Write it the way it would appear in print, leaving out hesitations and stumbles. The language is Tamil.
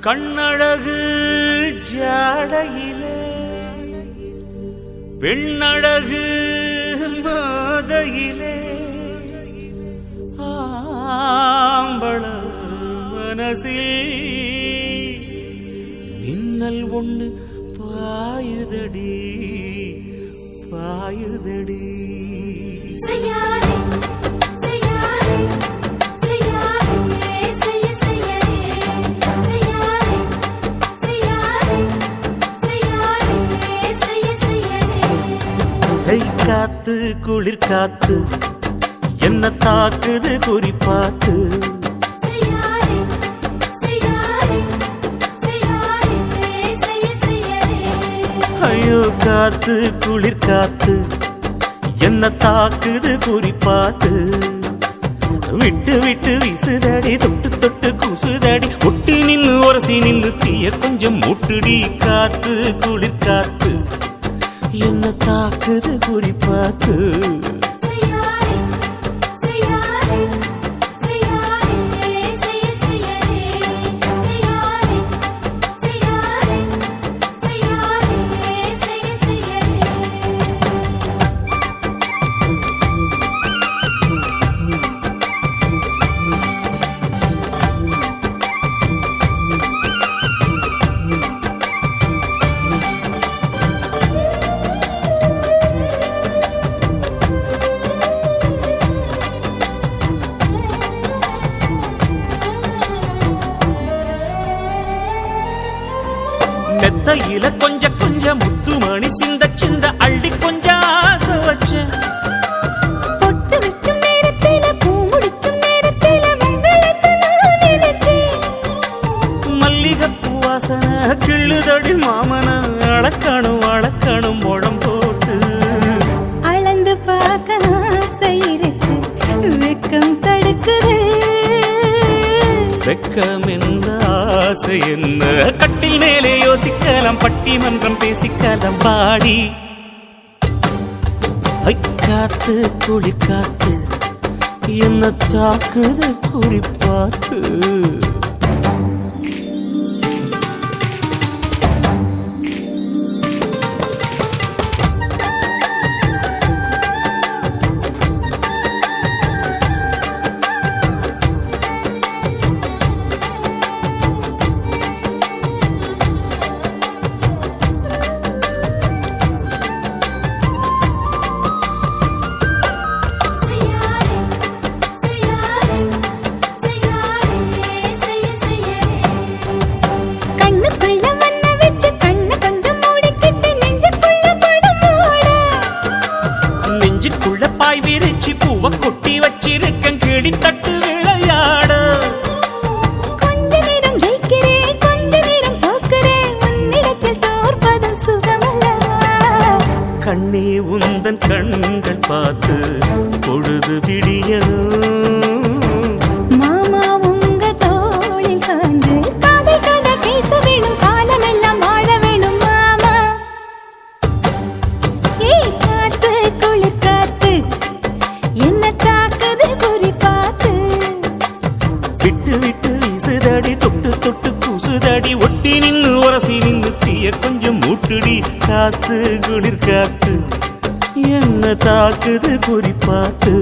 கண்ணழகு ஜாடையிலே பெண்ணழகு மாதையிலே ஆம்பள மனசில் மின்னல் ஒண்ணு பாயுதடி பாயுதடி. காத்து குளிர் காத்து என்ன தாக்குது குறிப்பாத்து. ஐயோ காத்து குளிர் காத்து என்ன தாக்குது குறிப்பாத்து. விட்டு விட்டு வீசுதடி தொட்டு தொட்டு கூசுதடி ஒட்டி நின்னு உரசி நின்னு தீய கொஞ்சம் மூட்டுடி. காத்து குளிர் காத்து என்ன தாக்குது குறிப்பாத்து. மெத்தையில கொஞ்ச கொஞ்ச முத்துமணி சிந்த சிந்த அள்ளி கொஞ்ச ஆசை வச்ச. பொட்டு வைக்கும் நேரத்தில பூ முடிக்கும் நேரத்தில மங்களத்தை நான் நினைச்சேன். மல்லிகைப்பூ வாசனை கிள்ளுதடி மாமன அளக்கணும் அளக்கணும் முழம் போட்டு. அளந்து பார்க்க ஆசை இருக்கு வெக்கம் தடுக்குது. வெக்கம் என்ன ஆசை என்ன கட்டில் மேலே யோசிக்கலாம் பட்டிமன்றம் பேசிக்கலாம் பாடி. காத்து குளிர் காத்து என்ன தாக்குது குறிப்பாத்து. பாய் விரிச்சி பூவ கொட்டி வச்சிருக்கேன் கிளி தட்டு விளையாட. கொஞ்ச நேரம் ஜெயிக்கிறேன் கொஞ்ச நேரம் தோக்கிறேன் உன்னிடத்தில் தோற்பதும் சுகமல்லவா. கண்ணே உந்தன் கண்கள் பார்த்து பொழுது விடியணும். மாமா உங்க தோளில் சார்ந்து காதை கதை பேச வேணும் காலமெல்லாம் வாழ வேணும் மாமா. ஏ காத்து குளிர் காத்து என்ன தாக்குது குறிப்பாத்து. விட்டு விட்டு வீசுதடி தொட்டு தொட்டு கூசுதடி ஒட்டி நின்னு உரசி நின்னு தீய கொஞ்சம் மூட்டுடி. காத்து குளிர் காத்து என்ன தாக்குது குறிப்பாத்து.